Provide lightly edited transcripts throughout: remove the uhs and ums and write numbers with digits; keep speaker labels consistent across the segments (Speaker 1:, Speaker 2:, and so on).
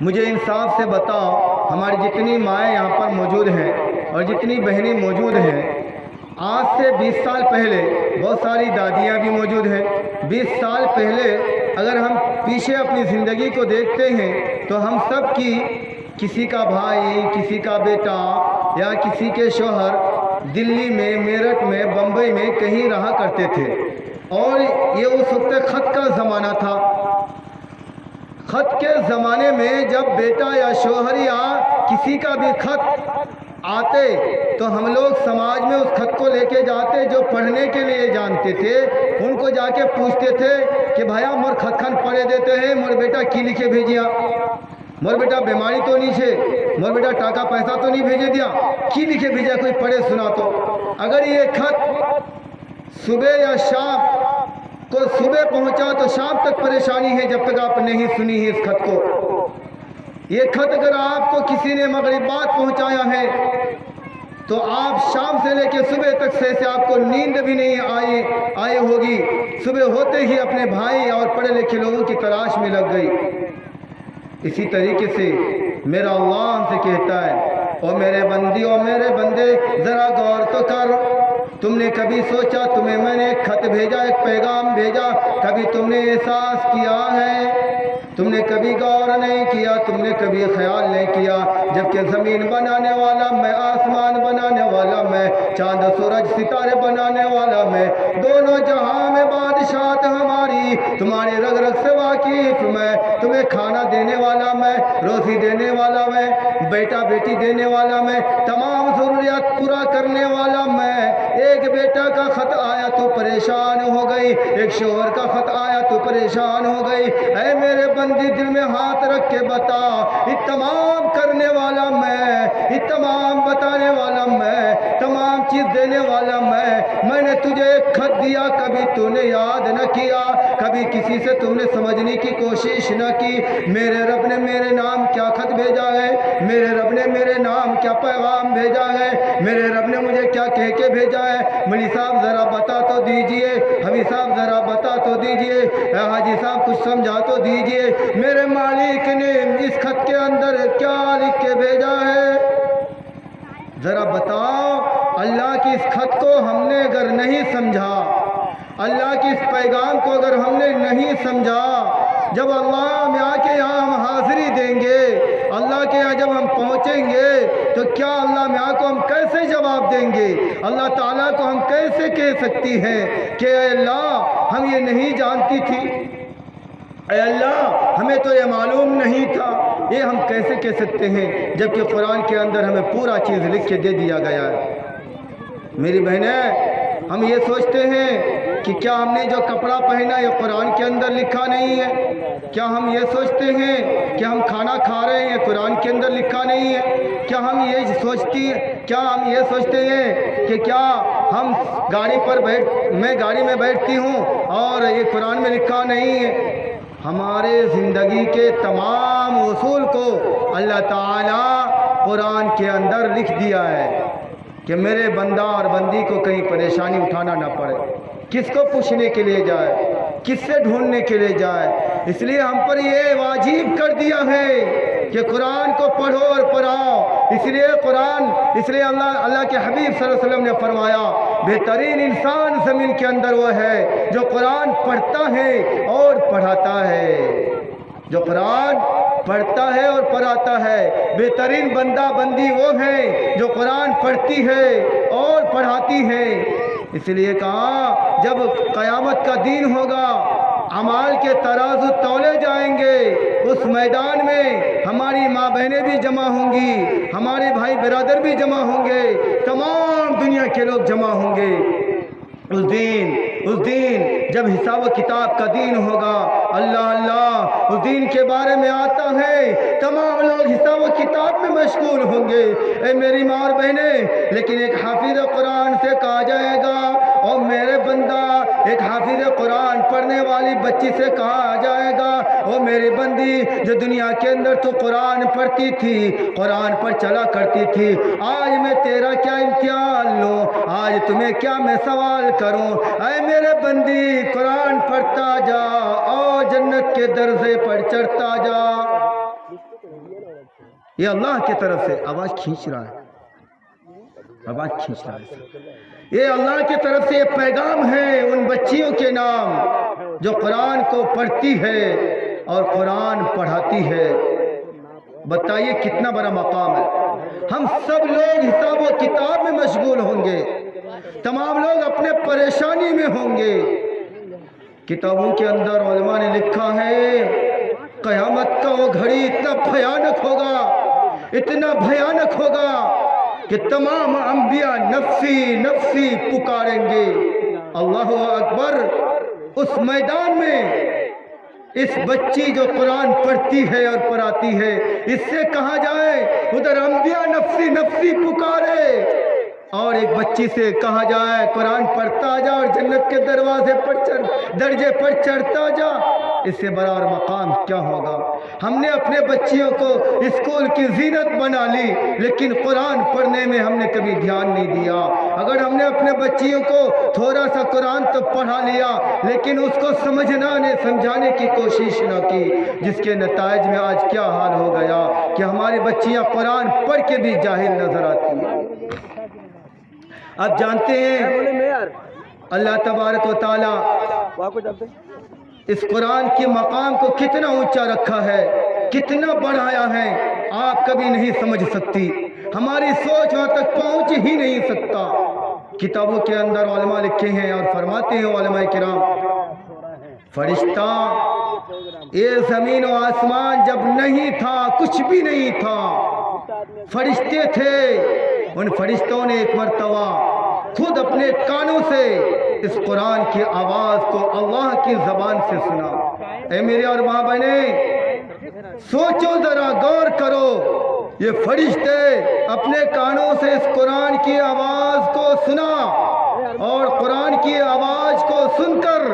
Speaker 1: مجھے انصاف سے بتاؤ، ہماری جتنی مائیں یہاں پر موجود ہیں اور جتنی بہنیں موجود ہیں، آج سے 20 سال پہلے بہت ساری دادیاں بھی موجود ہیں، 20 سال پہلے اگر ہم پیچھے اپنی زندگی کو دیکھتے ہیں تو ہم سب کی کسی کا بھائی، کسی کا بیٹا یا کسی کے شوہر دلی میں، میرٹھ میں، بمبئی میں کہیں رہا کرتے تھے، اور یہ اس وقت خط کا زمانہ تھا۔ خط کے زمانے میں جب بیٹا یا شوہر یا کسی کا بھی خط آتے تو ہم لوگ سماج میں اس خط کو لے کے جاتے، جو پڑھنے کے لیے جانتے تھے ان کو جا کے پوچھتے تھے کہ بھایا مور خط خان پڑھے دیتے ہیں، مور بیٹا کی لکھے بھیجیا، مور بیٹا بیماری تو نہیں چھے، مور بیٹا ٹاکا پیسہ تو نہیں بھیجے دیا، کی لکھے بھیجا، کوئی پڑھے سنا تو۔ اگر یہ خط صبح یا شام کو صبح پہنچا تو شام تک پریشانی ہے جب تک آپ نہیں سنی ہے اس خط کو۔ یہ خط اگر آپ کو کسی نے مغربات پہنچایا ہے تو آپ شام سے لے کے صبح تک سے آپ کو نیند بھی نہیں آئی ہوگی، صبح ہوتے ہی اپنے بھائی اور پڑھے لکھے لوگوں کی تلاش میں لگ گئی۔ اسی طریقے سے میرا اللہ ہم سے کہتا ہے، او میرے بندی، او میرے بندے، ذرا غور تو کر، تم نے کبھی سوچا تمہیں میں نے ایک خط بھیجا، ایک پیغام بھیجا، کبھی تم نے احساس کیا ہے؟ تم نے کبھی غور نہیں کیا، تم نے کبھی خیال نہیں کیا، جبکہ زمین بنانے والا میں، آسمان بنانے والا میں، چاند سورج ستارے بنانے والا میں، دونوں جہاں میں بادشاہت ہماری، تمہارے رگ رگ سے واقف میں، تمہیں کھانا دینے والا میں، روزی دینے والا میں، بیٹا بیٹی دینے والا میں، تمام ضروریات پورا کرنے والا میں۔ ایک بیٹا کا خط آیا تو پریشان ہو گئی، ایک شوہر کا خط آیا تو پریشان ہو گئی، اے میرے بندی دل میں ہاتھ رکھ کے بتا، یہ تمام کرنے والا میں، یہ تمام بتانے والا میں، تمام چیز دینے والا میں نے تجھے ایک خط دیا، کبھی تو نے یاد نہ کیا، کبھی کسی سے تم نے سمجھنے کی کوشش نہ کی، میرے رب نے میرے نام کیا خط بھیجا ہے، میرے رب نے میرے نام کیا پیغام بھیجا ہے، میرے رب نے مجھے کیا کہہ کے بھیجا ہے؟ ملی صاحب ذرا بتا تو دیجئے، حبیب صاحب ذرا بتا تو دیجئے، حاجی صاحب کچھ سمجھا تو دیجئے، میرے مالک نے اس خط کے اندر کیا لکھ کے بھیجا ہے؟ ذرا بتاؤ۔ اللہ کی اس خط کو ہم نے اگر نہیں سمجھا، اللہ کی اس پیغام کو اگر ہم نے نہیں سمجھا، جب اللہ میاں کے یہاں ہم حاضری دیں گے، اللہ کے یہاں جب ہم پہنچیں گے تو کیا اللہ میاں کو ہم کیسے جواب دیں گے؟ اللہ تعالیٰ کو ہم کیسے کہہ سکتی ہیں کہ اے اللہ ہم یہ نہیں جانتی تھی، اے اللہ ہمیں تو یہ معلوم نہیں تھا؟ یہ ہم کیسے کہہ سکتے ہیں جبکہ قرآن کے اندر ہمیں پورا چیز لکھ کے دے دیا گیا ہے؟ میری بہنیں، ہم یہ سوچتے ہیں کہ کیا ہم نے جو کپڑا پہنا یہ قرآن کے اندر لکھا نہیں ہے؟ کیا ہم یہ سوچتے ہیں کہ ہم کھانا کھا رہے ہیں یہ قرآن کے اندر لکھا نہیں ہے؟ کیا ہم یہ سوچتے ہیں کہ کیا ہم میں گاڑی میں بیٹھتی ہوں اور یہ قرآن میں لکھا نہیں ہے؟ ہمارے زندگی کے تمام اصول کو اللہ تعالیٰ قرآن کے اندر لکھ دیا ہے کہ میرے بندہ اور بندی کو کہیں پریشانی اٹھانا نہ پڑے، کس کو پوچھنے کے لیے جائے، کس سے ڈھونڈنے کے لیے جائے۔ اس لیے ہم پر یہ واجب کر دیا ہے کہ قرآن کو پڑھو اور پڑھاؤ۔ اس لیے اللہ کے حبیب صلی اللہ علیہ وسلم نے فرمایا بہترین انسان زمین کے اندر وہ ہے جو قرآن پڑھتا ہے اور پڑھاتا ہے، جو قرآن پڑھتا ہے اور پڑھاتا ہے۔ بہترین بندہ بندی وہ ہے جو قرآن پڑھتی ہے اور پڑھاتی ہے۔ اس لیے کہا جب قیامت کا دن ہوگا، اعمال کے ترازو تولے جائیں گے، اس میدان میں ہماری ماں بہنیں بھی جمع ہوں گی، ہمارے بھائی برادر بھی جمع ہوں گے، تمام دنیا کے لوگ جمع ہوں گے۔ اس دن جب حساب و کتاب کا دن ہوگا، اللہ اس دن کے بارے میں آتا ہے، تمام لوگ حساب و کتاب میں مشغول ہوں گے۔ اے میری ماں اور بہنیں، لیکن ایک حافظ قرآن سے کہا جائے گا، اور میرے بندہ، ایک حافظ قرآن پڑھنے والی بچی سے کہا جائے گا، اور میری بندی جو دنیا کے اندر تو قرآن پڑھتی تھی، قرآن پر چلا کرتی تھی، آج میں تیرا کیا امتحان لوں، آج تمہیں کیا میں سوال کروں؟ اے میرے بندی قرآن پڑھتا جا اور جنت کے درجے پر چڑھتا جا۔ یہ اللہ کی طرف سے آواز کھینچ رہا ہے، آواز کھینچ رہا ہے، یہ اللہ کی طرف سے یہ پیغام ہے ان بچیوں کے نام جو قرآن کو پڑھتی ہے اور قرآن پڑھاتی ہے۔ بتائیے کتنا بڑا مقام ہے۔ ہم سب لوگ حساب و کتاب میں مشغول ہوں گے، تمام لوگ اپنے پریشانی میں ہوں گے۔ کتابوں کے اندر علماء نے لکھا ہے قیامت کا وہ گھڑی اتنا بھیانک ہوگا، اتنا بھیانک ہوگا کہ تمام انبیاء نفسی نفسی پکاریں گے۔ اللہ اکبر۔ اس میدان میں اس بچی جو قرآن پڑھتی ہے اور پڑھاتی ہے، اس سے کہا جائے ادھر انبیاء نفسی نفسی پکارے، اور ایک بچی سے کہا جائے قرآن پڑھتا جا اور جنت کے دروازے پر درجے پر چڑھتا جا، اس سے بڑا اور مقام کیا ہوگا؟ ہم نے اپنے بچیوں کو اسکول کی زینت بنا لی، لیکن قرآن پڑھنے میں ہم نے کبھی دھیان نہیں دیا۔ اگر ہم نے اپنے بچیوں کو تھوڑا سا قرآن تو پڑھا لیا، لیکن اس کو سمجھانے کی کوشش نہ کی، جس کے نتائج میں آج کیا حال ہو گیا کہ ہماری بچیاں قرآن پڑھ کے بھی جاہل نظر آتی ہیں۔ اب جانتے ہیں اللہ تبارک و تعالی اس قرآن کے مقام کو کتنا اونچا رکھا ہے، کتنا بڑھایا ہے، آپ کبھی نہیں سمجھ سکتی، ہماری سوچ وہاں تک پہنچ ہی نہیں سکتا۔ کتابوں کے اندر علماء لکھے ہیں اور فرماتے ہیں علماء کرام، فرشتہ یہ زمین و آسمان جب نہیں تھا، کچھ بھی نہیں تھا، فرشتے تھے، ان فرشتوں نے ایک مرتبہ خود اپنے کانوں سے اس قرآن کی آواز کو اللہ کی زبان سے سنا۔ اے میرے اور ماں بہنیں، سوچو ذرا، غور کرو، یہ فرشتے اپنے کانوں سے اس قرآن کی آواز کو سنا، اور قرآن کی آواز کو سن کر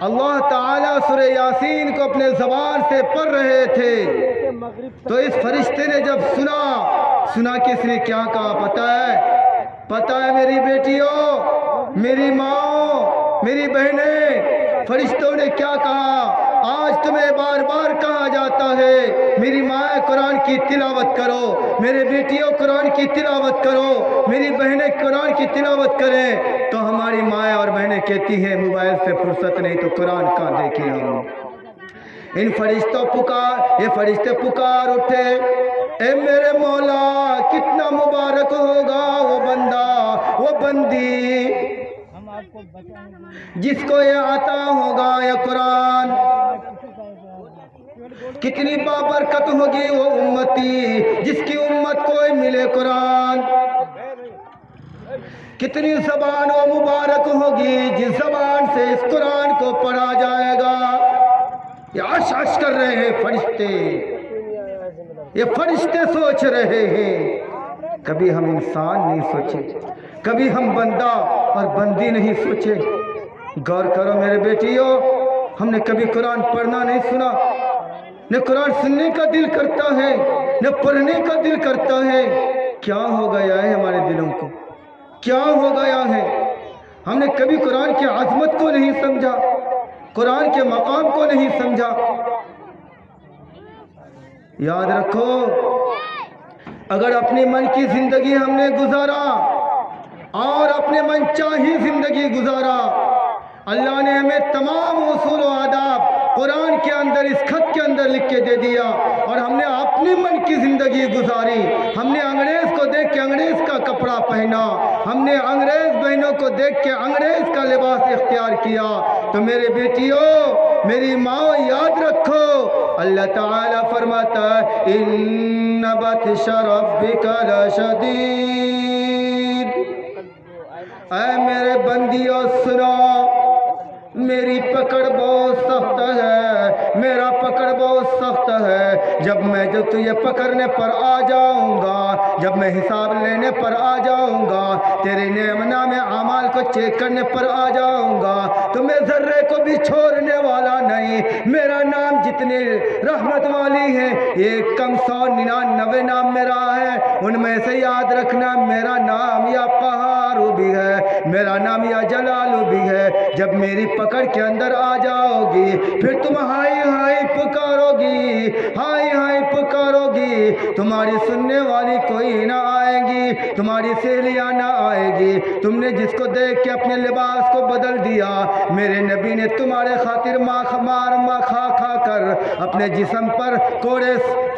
Speaker 1: اللہ تعالیٰ سورہ یاسین کو اپنے زبان سے پڑھ رہے تھے۔ تو اس فرشتے نے جب سنا کس نے کیا کہا پتہ ہے میری بیٹیوں، میری ماں، میری بہنیں، فرشتوں نے کیا کہا؟ آج تمہیں بار بار کہا جاتا ہے میری ماں قرآن کی تلاوت کرو، میرے بیٹیوں قرآن کی تلاوت کرو، میری بہنیں قرآن کی تلاوت کریں، تو ہماری ماں اور بہنیں کہتی ہیں موبائل سے فرصت نہیں تو قرآن کہاں دیکھیں ہم۔ ان یہ فرشتے پکار اٹھے، اے میرے مولا کتنا مبارک ہوگا وہ بندہ، وہ بندی جس کو یہ عطا ہوگا یہ قرآن، کتنی بابرکت ہوگی وہ امتی جس کی امت کو ملے قرآن، کتنی زبان و مبارک ہوگی جس زبان سے اس قرآن کو پڑھا جائے گا۔ یہ عش عش کر رہے ہیں فرشتے، یہ فرشتے سوچ رہے ہیں۔ کبھی ہم انسان نہیں سوچے، کبھی ہم بندہ اور بندی نہیں سوچے۔ غور کرو میرے بیٹیوں، ہم نے کبھی قرآن پڑھنا نہیں سنا، نہ قرآن سننے کا دل کرتا ہے، نہ پڑھنے کا دل کرتا ہے۔ کیا ہو گیا ہے ہمارے دلوں کو؟ کیا ہو گیا ہے؟ ہم نے کبھی قرآن کی عظمت کو نہیں سمجھا، قرآن کے مقام کو نہیں سمجھا۔ یاد رکھو، اگر اپنی من کی زندگی ہم نے گزارا اور اپنے من چاہی زندگی گزارا، اللہ نے ہمیں تمام اصول و آداب قرآن کے اندر اس خط کے اندر لکھ کے دے دیا، اور ہم نے اپنی من کی زندگی گزاری۔ ہم نے انگریز کو دیکھ کے انگریز کا کپڑا پہنا، ہم نے انگریز بہنوں کو دیکھ کے انگریز کا لباس اختیار کیا۔ تو میرے بیٹیوں، میری ماں، یاد رکھو، اللہ تعالیٰ فرماتا ہے ان بطش ربک لشدید۔ اے میرے بندیوں سنو، میری پکڑ بہت سخت ہے، میرا پکڑ بہت سخت ہے۔ جب میں تجھے پکڑنے پر آ جاؤں گا، جب میں حساب لینے پر آ جاؤں گا، تیرے نام اعمال کو چیک کرنے پر آ جاؤں گا، تو میں ذرے کو بھی چھوڑنے والا نہیں۔ میرا نام جتنے رحمت والی ہیں، 199 نام میرا ہے، ان میں سے یاد رکھنا میرا نام یا قہار بھی ہے، میرا نام یا جلال بھی ہے۔ جب میری پکڑ کے اندر آ جاؤ گی، پھر تم ہائی ہائی پکارو گی، ہائی ہائی پکارو گی، تمہاری سننے والی کوئی نہ آئے گی، تمہاری سہیلیاں نہ آئے گی۔ تم نے جس کو دیکھ کے اپنے لباس کو بدل دیا، میرے نبی نے تمہارے خاطر ماں کھا کھا کر، اپنے جسم پر کوڑے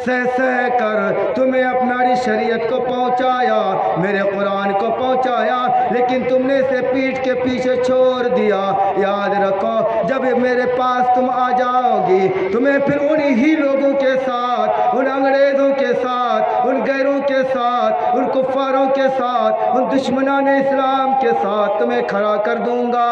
Speaker 1: سہ کر تمہیں اپناری شریعت کو پہنچایا، میرے قرآن کو پہنچایا، لیکن تم نے اسے پیٹھ کے پیچھے چھوڑ دیا۔ یاد رکھو جب میرے پاس تم آ جاؤ گی، تمہیں پھر انہی ہی لوگوں کے ساتھ، ان انگریزوں کے ساتھ، ان غیروں کے ساتھ، ان کفاروں کے ساتھ، ان دشمنان اسلام کے ساتھ تمہیں کھڑا کر دوں گا۔